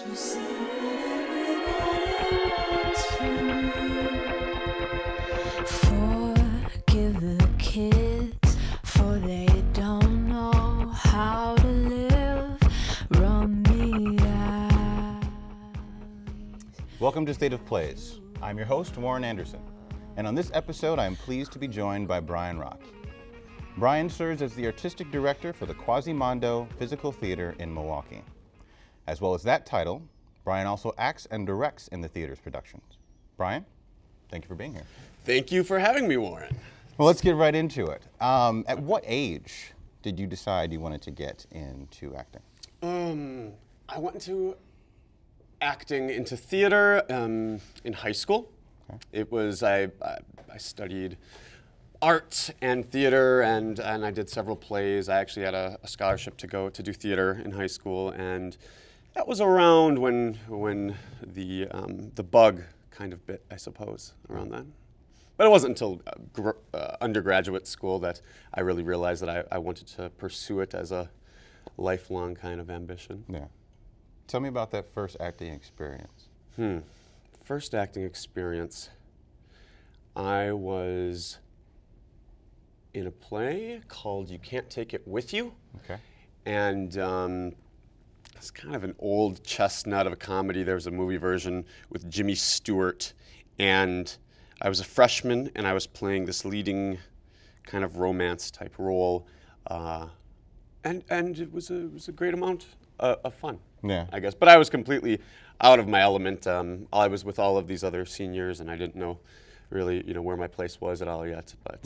you see what everybody wants from you? Forgive the kids, for they don't know how to live. Run me out. Welcome to State of Plays. I'm your host, Warren Anderson. And on this episode, I am pleased to be joined by Brian Rock. Brian serves as the artistic director for the Quasimodo Physical Theater in Milwaukee. As well as that title, Brian also acts and directs in the theater's productions. Brian, thank you for being here. Thank you for having me, Warren. Well, let's get right into it. At what age did you decide you wanted to get into acting? I went into acting into theater in high school. Okay. It was, I studied art and theater, and I did several plays. I actually had a scholarship to go to do theater in high school, and that was around when the bug kind of bit, I suppose, around then. But it wasn't until undergraduate school that I really realized that I wanted to pursue it as a lifelong kind of ambition. Yeah. Tell me about that first acting experience. First acting experience, I was in a play called You Can't Take It With You. Okay. And it's kind of an old chestnut of a comedy. There was a movie version with Jimmy Stewart, and I was a freshman, and I was playing this leading kind of romance type role, and it was a great amount of fun. Yeah. I guess, but I was completely out of my element. I was with all of these other seniors, and I didn't know really, where my place was at all yet. But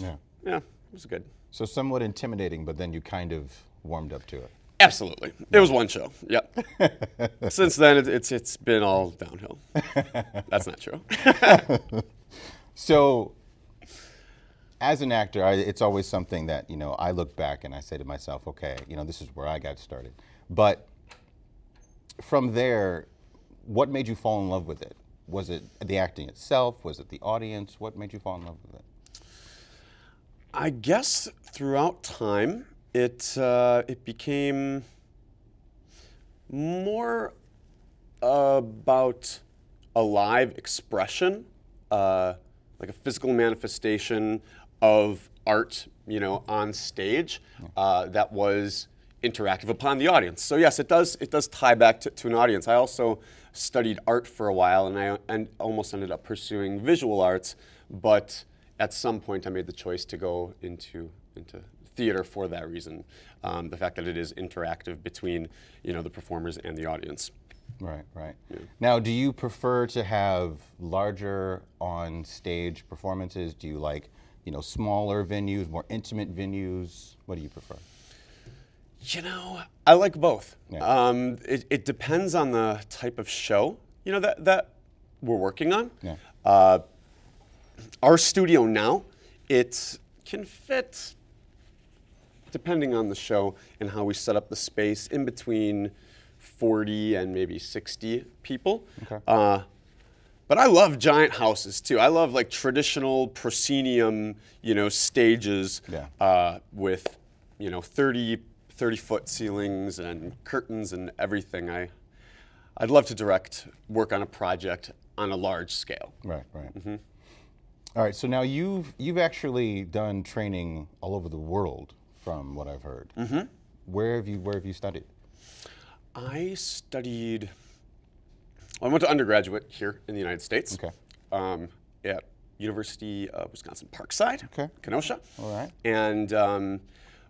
yeah, it was good. So somewhat intimidating, but then you kind of warmed up to it. Absolutely, it was one show. Yep. Since then, it's been all downhill. That's not true. So, as an actor, it's always something that I look back and I say to myself, okay, this is where I got started. But from there, what made you fall in love with it? Was it the acting itself? Was it the audience? What made you fall in love with it? I guess throughout time, it became more about a live expression, like a physical manifestation of art, on stage that was interactive upon the audience. So yes, it does tie back to an audience. I also studied art for a while, and I almost ended up pursuing visual arts, but at some point I made the choice to go into theater for that reason. The fact that it is interactive between the performers and the audience. Right. Yeah. Now, do you prefer to have larger on-stage performances? Do you like smaller venues, more intimate venues? What do you prefer? I like both. Yeah. It depends on the type of show, that we're working on. Yeah. Our studio now, it can fit, depending on the show and how we set up the space, in between 40 and maybe 60 people. Okay. But I love giant houses too. I love like traditional proscenium, stages with, 30-foot ceilings and curtains and everything. I'd love to work on a project on a large scale. Right. Mm-hmm. All right. So now you've actually done training all over the world, from what I've heard. Mm-hmm. Where have you studied? I went to undergraduate here in the United States. Okay. At University of Wisconsin Parkside, okay. Kenosha. All right. And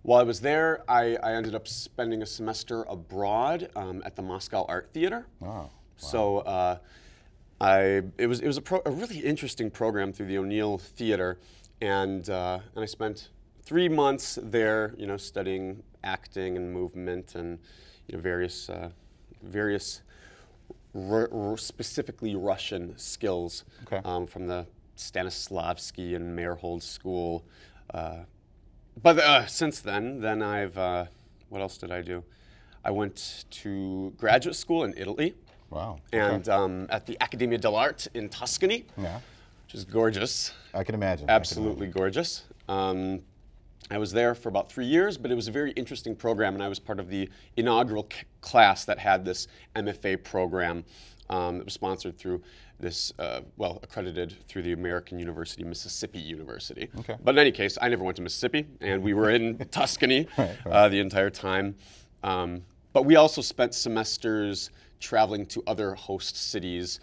while I was there, I ended up spending a semester abroad at the Moscow Art Theater. Oh, wow. So it was a really interesting program through the O'Neill Theater, and I spent 3 months there, studying acting and movement and various specifically Russian skills. Okay. From the Stanislavski and Meyerhold School. But since then I've, what else did I do? I went to graduate school in Italy. Wow. And at the Accademia dell'Arte in Tuscany, Yeah. which is gorgeous. I can imagine. Absolutely gorgeous. I was there for about 3 years, but it was a very interesting program, and I was part of the inaugural class that had this MFA program that was sponsored through this, accredited through the American University, Mississippi University. Okay. But in any case, I never went to Mississippi, and we were in Tuscany the entire time. But we also spent semesters traveling to other host cities,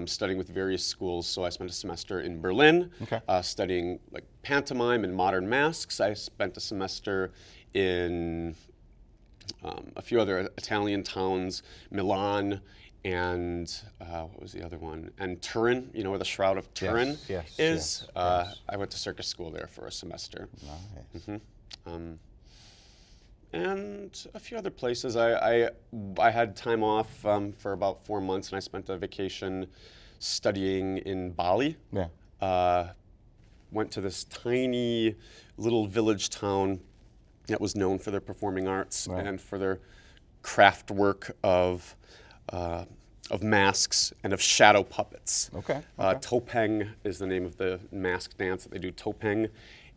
studying with various schools. So I spent a semester in Berlin, studying like pantomime and modern masks. I spent a semester in a few other Italian towns, Milan, and what was the other one? And Turin, you know where the Shroud of Turin is? I went to circus school there for a semester. Nice. And a few other places. I had time off for about 4 months, and I spent a vacation studying in Bali. Went to this tiny little village town that was known for their performing arts and for their craft work of masks and of shadow puppets. Topeng is the name of the mask dance that they do, Topeng.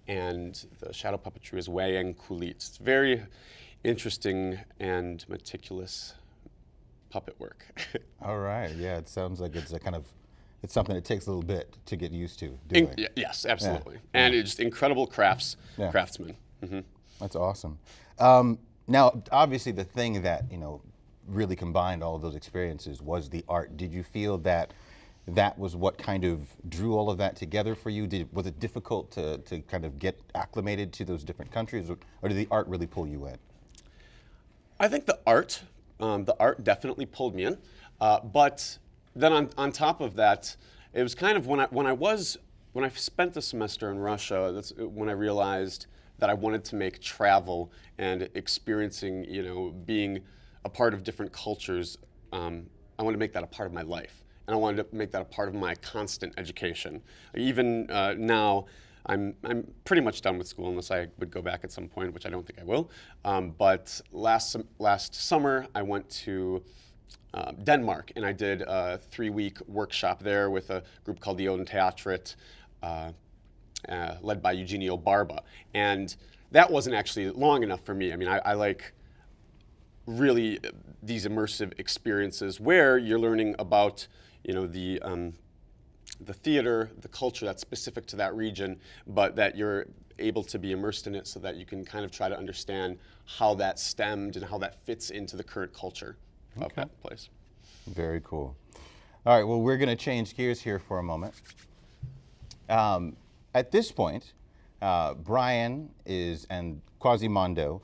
And the shadow puppetry is wayang kulit. It's very interesting and meticulous puppet work. All right, yeah, it sounds like it's it's something that takes a little bit to get used to doing. Yes, absolutely. And it's just incredible craftsmen. That's awesome. Now, obviously the thing that, really combined all of those experiences was the art. Did you feel that was what kind of drew all of that together for you? Was it difficult to kind of get acclimated to those different countries, or did the art really pull you in? I think the art definitely pulled me in. But then on top of that, it was kind of when I spent the semester in Russia, that's when I realized that I wanted to make travel and experiencing, being a part of different cultures, I wanted to make that a part of my life. And I wanted to make that a part of my constant education. Even now, I'm pretty much done with school unless I would go back at some point, which I don't think I will. But last summer, I went to Denmark, and I did a 3-week workshop there with a group called the Oden Teatret, led by Eugenio Barba. And that wasn't actually long enough for me. I mean, I like really these immersive experiences where you're learning about the theater, the culture that's specific to that region, but that you're able to be immersed in it so that you can kind of try to understand how that stemmed and how that fits into the current culture of that place. Very cool. All right, well, we're going to change gears here for a moment. At this point, Brian and Quasimodo,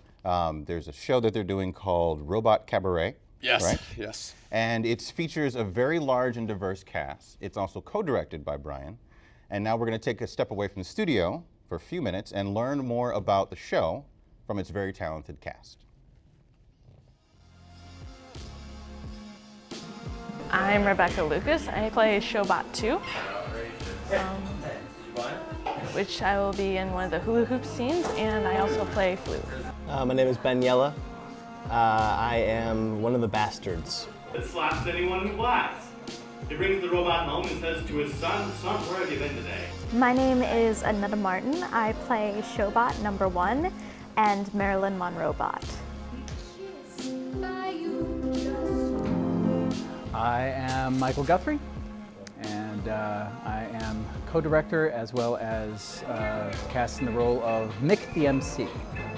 there's a show that they're doing called Robot Cabaret. Yes, right? Yes. And it features a very large and diverse cast. It's also co-directed by Brian. And now we're going to take a step away from the studio for a few minutes and learn more about the show from its very talented cast. I'm Rebecca Lucas. I play Showbot 2, which I will be in one of the hula hoop scenes, and I also play flute. My name is Ben Yella. I am one of the bastards. It slaps anyone who laughs. He brings the robot home and says to his son, "Son, where have you been today?" My name is Annetta Martin. I play Showbot #1 and Marilyn Monroe-bot. I am Michael Guthrie, and I am co-director as well as cast in the role of Mick the MC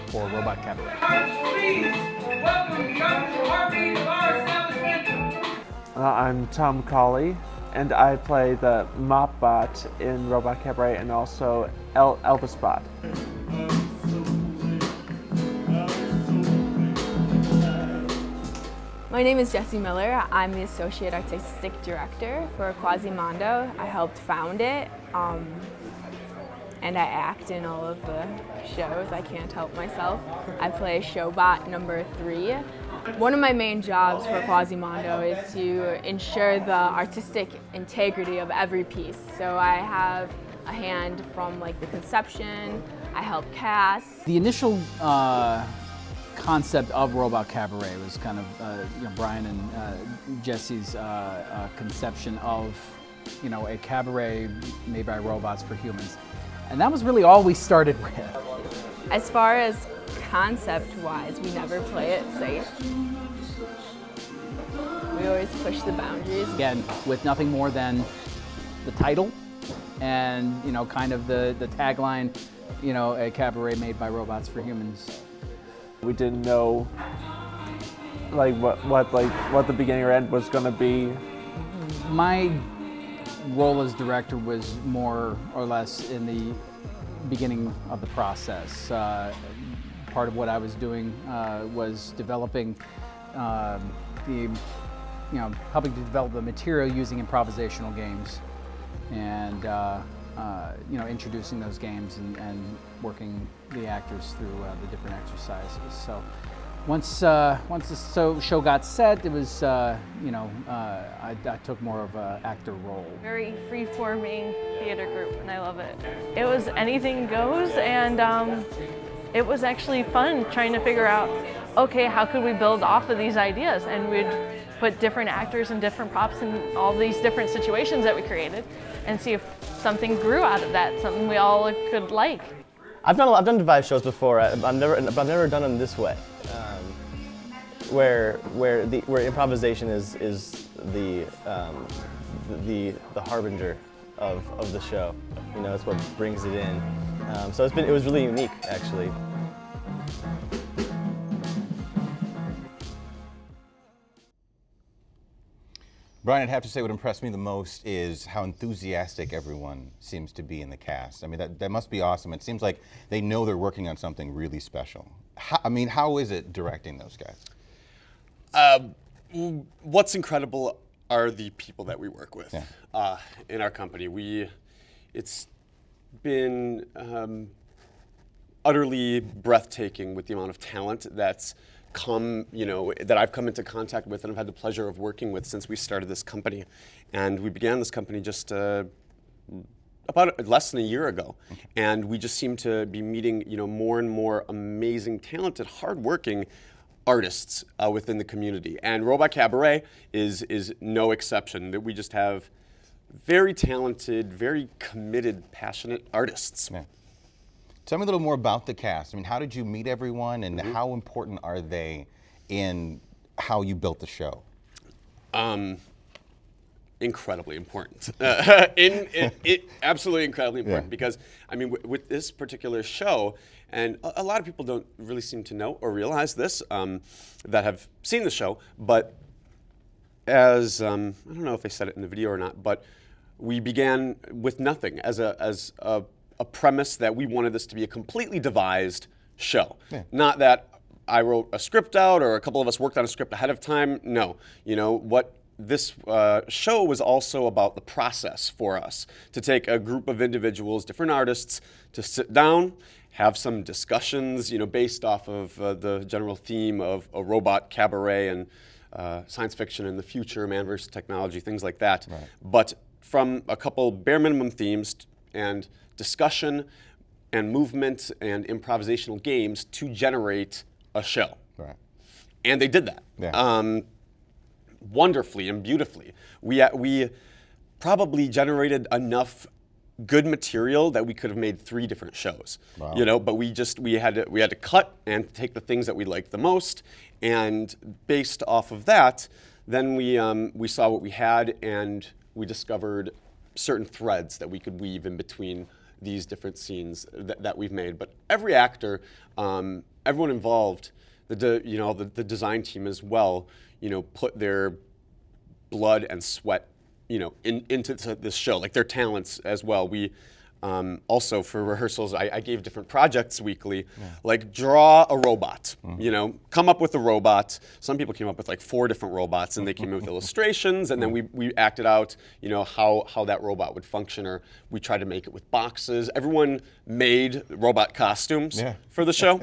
for Robot Cabaret. Please welcome the heartbeat of our establishment. I'm Tom Colley, and I play the Mop Bot in Robot Cabaret and also Elvis Bot. My name is Jessie Miller. I'm the Associate Artistic Director for Quasimodo. I helped found it, and I act in all of the shows. I can't help myself. I play Showbot #3. One of my main jobs for Quasimodo is to ensure the artistic integrity of every piece. So I have a hand from like the conception, I help cast. The initial concept of Robot Cabaret was kind of Brian and Jesse's conception of a cabaret made by robots for humans, and that was really all we started with. As far as concept-wise, we never play it safe. We always push the boundaries. Again, with nothing more than the title and, you know, kind of the tagline, you know, a cabaret made by robots for humans. We didn't know like what the beginning or end was going to be. My role as director was more or less in the beginning of the process. Part of what I was doing was developing helping to develop the material using improvisational games, and you know, introducing those games and working the actors through the different exercises. So once the show got set, it was you know, I took more of an actor role. Very free-forming theater group, and I love it. It was anything goes, and it was actually fun trying to figure out, okay, how could we build off of these ideas? And we'd put different actors and different props in all these different situations that we created, and see if something grew out of that, something we all could like. I've done devised shows before. I've never done them this way, where improvisation is the harbinger of the show. You know, it's what brings it in. So it was really unique, actually. Brian, I'd have to say what impressed me the most is how enthusiastic everyone seems to be in the cast. I mean, that must be awesome. It seems like they know they're working on something really special. How is it directing those guys? What's incredible are the people that we work with in our company. It's been utterly breathtaking with the amount of talent that's come, you know, that I've come into contact with and I've had the pleasure of working with since we started this company. And we began this company just about less than a year ago. And we just seem to be meeting, you know, more and more amazing, talented, hardworking artists within the community. And Robot Cabaret is no exception. That we just have very talented, very committed, passionate artists. Yeah. Tell me a little more about the cast. I mean, how did you meet everyone, and how important are they in how you built the show? Incredibly important. Absolutely incredibly important, because, I mean, with this particular show, and a lot of people don't really seem to know or realize this that have seen the show, but as, I don't know if they said it in the video or not, but we began with nothing as a premise that we wanted this to be a completely devised show. Yeah. Not that I wrote a script out or a couple of us worked on a script ahead of time. No. You know, what this show was also about the process for us, to take a group of individuals, different artists, to sit down, have some discussions, you know, based off of the general theme of a robot cabaret and science fiction in the future, man versus technology, things like that. Right. But from a couple bare minimum themes and discussion and movement and improvisational games to generate a show. Right. And they did that. Yeah. Wonderfully and beautifully. We probably generated enough good material that we could have made 3 different shows. Wow. You know, but we had to cut and take the things that we liked the most, and based off of that, then we saw what we had, and we discovered certain threads that we could weave in between these different scenes that we've made. But every actor, everyone involved, the design team as well, you know, put their blood and sweat, you know, into this show, like their talents as well. We also, for rehearsals, I gave different projects weekly, like draw a robot, you know, come up with a robot. Some people came up with like 4 different robots, and they came in with illustrations, and then we acted out, you know, how that robot would function, or we tried to make it with boxes. Everyone made robot costumes for the show.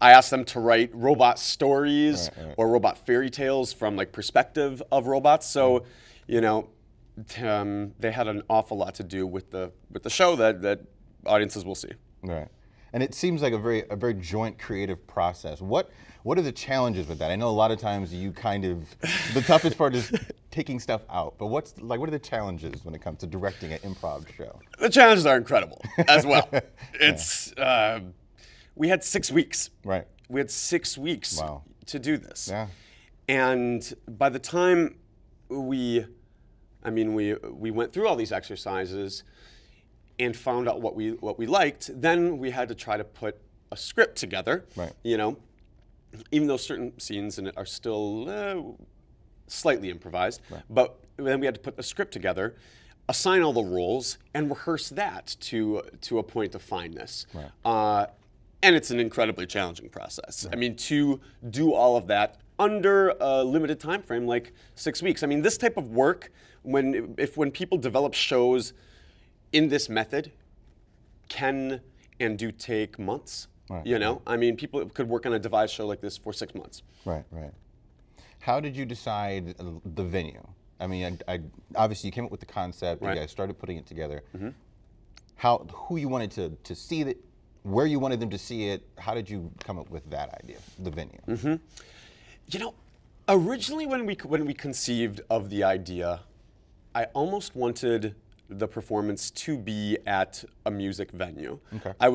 I asked them to write robot stories or robot fairy tales from like perspective of robots. So, you know, they had an awful lot to do with the show that audiences will see. Right, and it seems like a very joint creative process. What are the challenges with that? I know a lot of times you kind of the toughest part is taking stuff out, but what are the challenges when it comes to directing an improv show? The challenges are incredible as well. It's we had 6 weeks. Right. We had 6 weeks Wow. to do this. Yeah. And by the time we went through all these exercises and found out what we liked, then we had to try to put a script together. Right. You know, even though certain scenes in it are still slightly improvised, Right. but then we had to put a script together, assign all the roles, and rehearse that to a point of fineness. Right. And it's an incredibly challenging process. Right. I mean, to do all of that under a limited time frame, like 6 weeks. I mean, this type of work, when people develop shows in this method, can and do take months. Right. You know, I mean, people could work on a devised show like this for 6 months. Right, right. How did you decide the venue? I mean, obviously you came up with the concept, Right. you guys started putting it together. Mm-hmm. Who you wanted to see it, where you wanted them to see it, how did you come up with that idea, the venue? Mm-hmm. You know, originally when we conceived of the idea, I almost wanted the performance to be at a music venue. Okay. It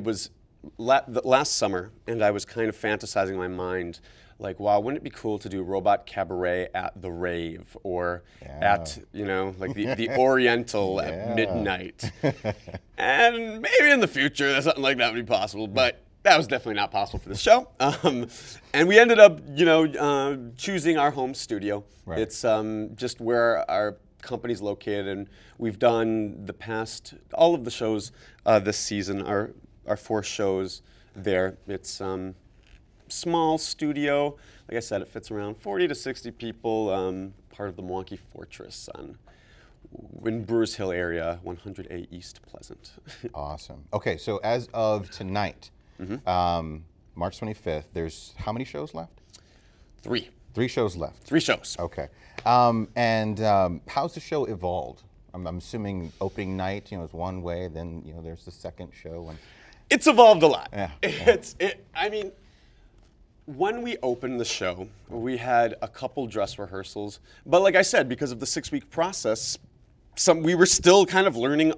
was last summer, and I was kind of fantasizing in my mind, like, wow, wouldn't it be cool to do robot cabaret at the rave, or at, you know, like the Oriental at midnight. And maybe in the future something like that would be possible, but that was definitely not possible for the show. And we ended up, you know, choosing our home studio. Right. It's just where our company's located, and we've done all of the shows this season, our 4 shows there. It's small studio. Like I said, it fits around 40 to 60 people, part of the Milwaukee Fortress in Brewers Hill area, 100A East Pleasant. Awesome. Okay, so as of tonight, March 25th, there's how many shows left? 3. 3 shows left. 3 shows. Okay. How's the show evolved? I'm assuming opening night, you know, is one way. Then, you know, there's the second show. And it's evolved a lot. Yeah. I mean, when we opened the show, we had a couple dress rehearsals. But like I said, because of the 6-week process, we were still kind of learning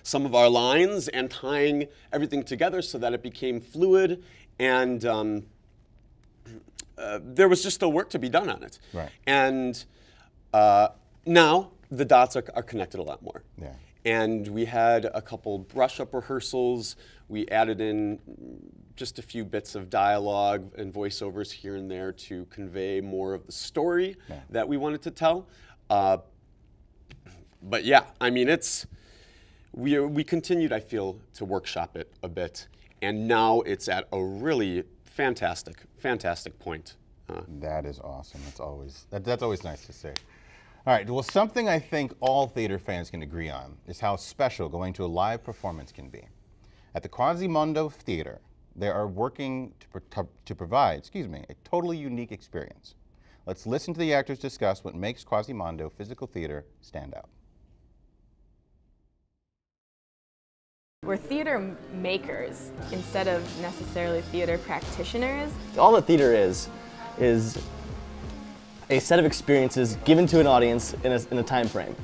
some of our lines and tying everything together so that it became fluid, and there was just still work to be done on it. Right. And now the dots are connected a lot more. Yeah. And we had a couple brush-up rehearsals. We added in just a few bits of dialogue and voiceovers here and there to convey more of the story that we wanted to tell. But yeah, I mean, we continued, I feel, to workshop it a bit, and now it's at a really fantastic point. That is awesome. That's always nice to see. All right, well, something I think all theater fans can agree on is how special going to a live performance can be. At the Quasimodo Theater, they are working to provide, a totally unique experience. Let's listen to the actors discuss what makes Quasimodo physical theater stand out. We're theater makers instead of necessarily theater practitioners. All that theater is a set of experiences given to an audience in a time frame.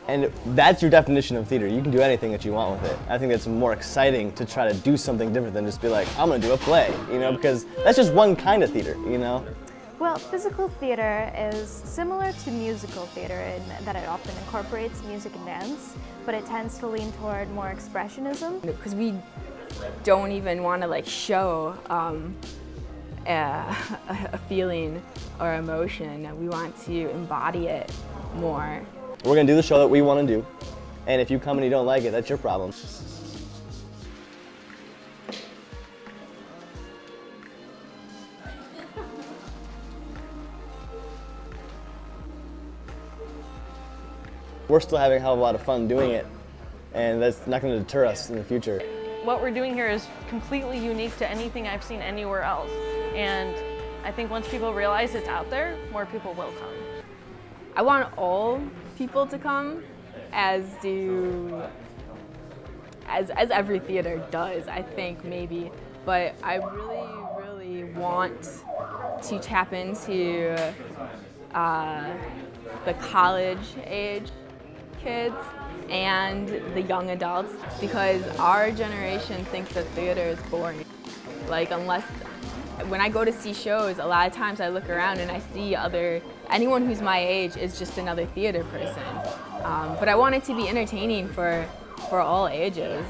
And that's your definition of theater. You can do anything that you want with it. I think that's more exciting to try to do something different than just be like, I'm gonna do a play, you know, because that's just one kind of theater, you know? Well, physical theater is similar to musical theater in that it often incorporates music and dance, but it tends to lean toward more expressionism. Because we don't even want to like show a feeling or emotion. We want to embody it more. We're gonna do the show that we want to do, and if you come and you don't like it, that's your problem. We're still having a hell of a lot of fun doing it, and that's not going to deter us in the future. What we're doing here is completely unique to anything I've seen anywhere else, and I think once people realize it's out there, more people will come. I want all people to come, as every theater does, I think, maybe, but I really want to tap into the college age kids and the young adults, because our generation thinks that theater is boring. Like, when I go to see shows, a lot of times I look around and I see anyone who's my age is just another theater person. But I want it to be entertaining for all ages.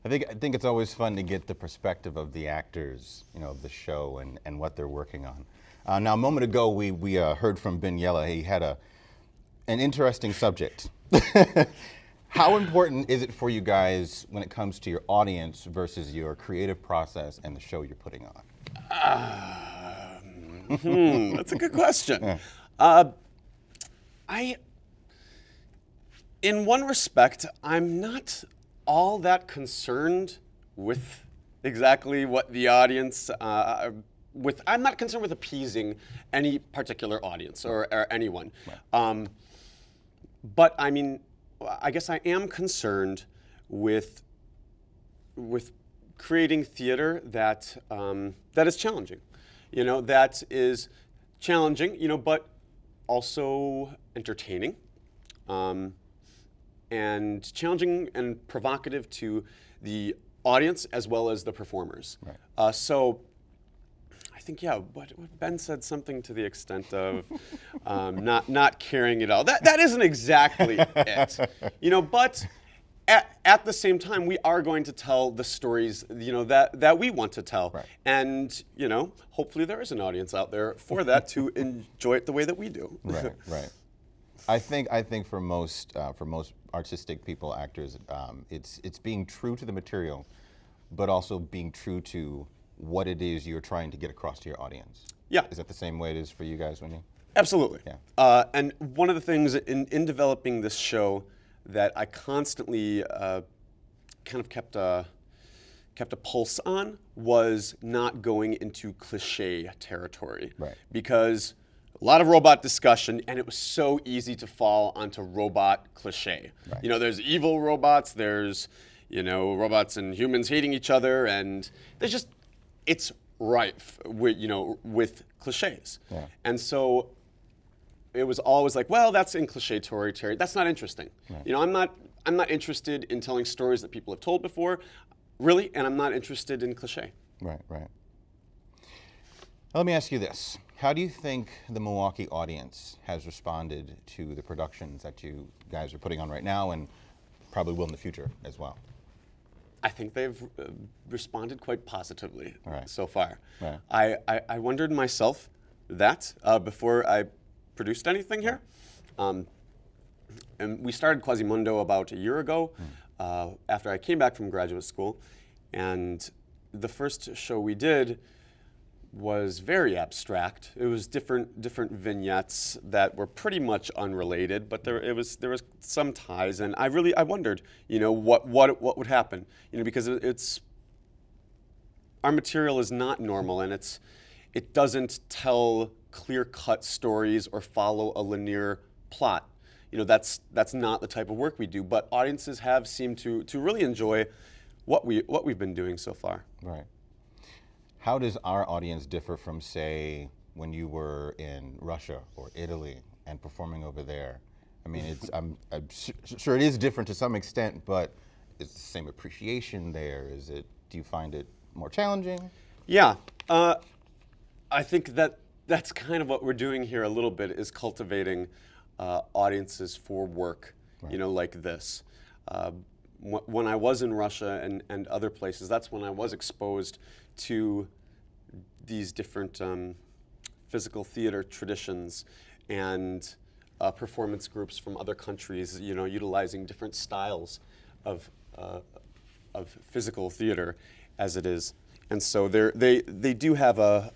I think it's always fun to get the perspective of the actors, of the show and what they're working on. Now, a moment ago, we heard from Ben Yella. He had an interesting subject. How important is it for you guys when it comes to your audience versus your creative process and the show you're putting on? That's a good question. In one respect, I'm not all that concerned with exactly what the audience, I'm not concerned with appeasing any particular audience or anyone. Right. But I mean, I guess I am concerned with creating theater that is challenging, that is challenging, but also entertaining. And challenging and provocative to the audience as well as the performers. Right. So I think, what Ben said, something to the extent of not caring at all. That isn't exactly it, but at the same time, we are going to tell the stories, that we want to tell. Right. And, hopefully there is an audience out there for that to enjoy it the way that we do. Right, right. I think for most artistic people, actors, it's being true to the material, but also being true to what it is you're trying to get across to your audience. Yeah. Is that the same way it is for you guys, Wendy? Absolutely. Yeah. And one of the things in developing this show that I constantly kind of kept a pulse on was not going into cliche territory. Right. Because a lot of robot discussion, and it was so easy to fall onto robot cliche. Right. There's evil robots, there's, robots and humans hating each other, and it's rife with cliches. Yeah. And so it was always like, well, that's in cliche territory. That's not interesting. Right. I'm not interested in telling stories that people have told before, really, and I'm not interested in cliche. Right, right. Let me ask you this. How do you think the Milwaukee audience has responded to the productions that you guys are putting on right now and probably will in the future as well? I think they've responded quite positively so far. Right. I wondered myself that before I produced anything here. And we started Quasimodo about a year ago after I came back from graduate school. And the first show we did was very abstract. It was different vignettes that were pretty much unrelated, but there was some ties, and I wondered, what would happen, because our material is not normal, and it doesn't tell clear-cut stories or follow a linear plot. That's not the type of work we do, but audiences have seemed to really enjoy what we've been doing so far. Right. How does our audience differ from, say, when you were in Russia or Italy and performing over there? I mean, I'm sure it is different to some extent, but is the same appreciation there? Do you find it more challenging? Yeah, I think that's kind of what we're doing here a little bit, is cultivating audiences for work, right. Like this. When I was in Russia and other places, that's when I was exposed to these different physical theater traditions and performance groups from other countries, utilizing different styles of physical theater as it is. And so they do have a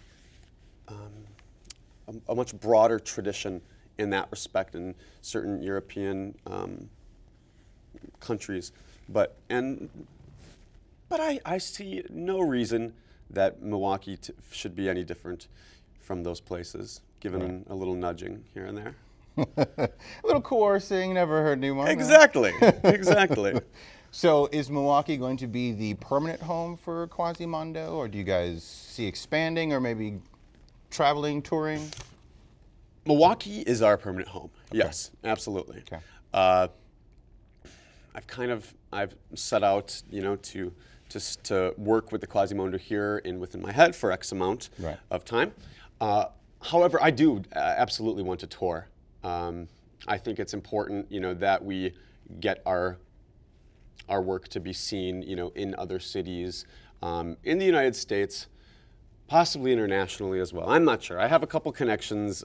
much broader tradition in that respect in certain European countries. But I see no reason that Milwaukee should be any different from those places. given a little nudging here and there. A little coercing, never hurt anyone. Exactly, exactly. So is Milwaukee going to be the permanent home for Quasimodo, or do you guys see expanding or maybe traveling, touring? Milwaukee is our permanent home. Okay. Yes, absolutely. Okay. I've set out, to work with the Quasimodo here within my head for X amount of time. However, I do absolutely want to tour. I think it's important, that we get our work to be seen, in other cities, in the United States, possibly internationally as well. I'm not sure. I have a couple connections,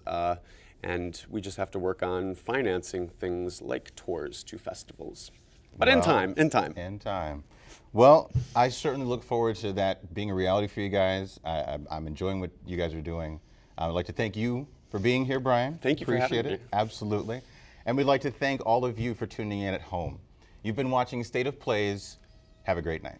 and we just have to work on financing things like tours to festivals. But in time. In time. Well, I certainly look forward to that being a reality for you guys. I'm enjoying what you guys are doing. I would like to thank you for being here, Brian. Thank you for having me. Appreciate it. Absolutely. And we'd like to thank all of you for tuning in at home. You've been watching State of Plays. Have a great night.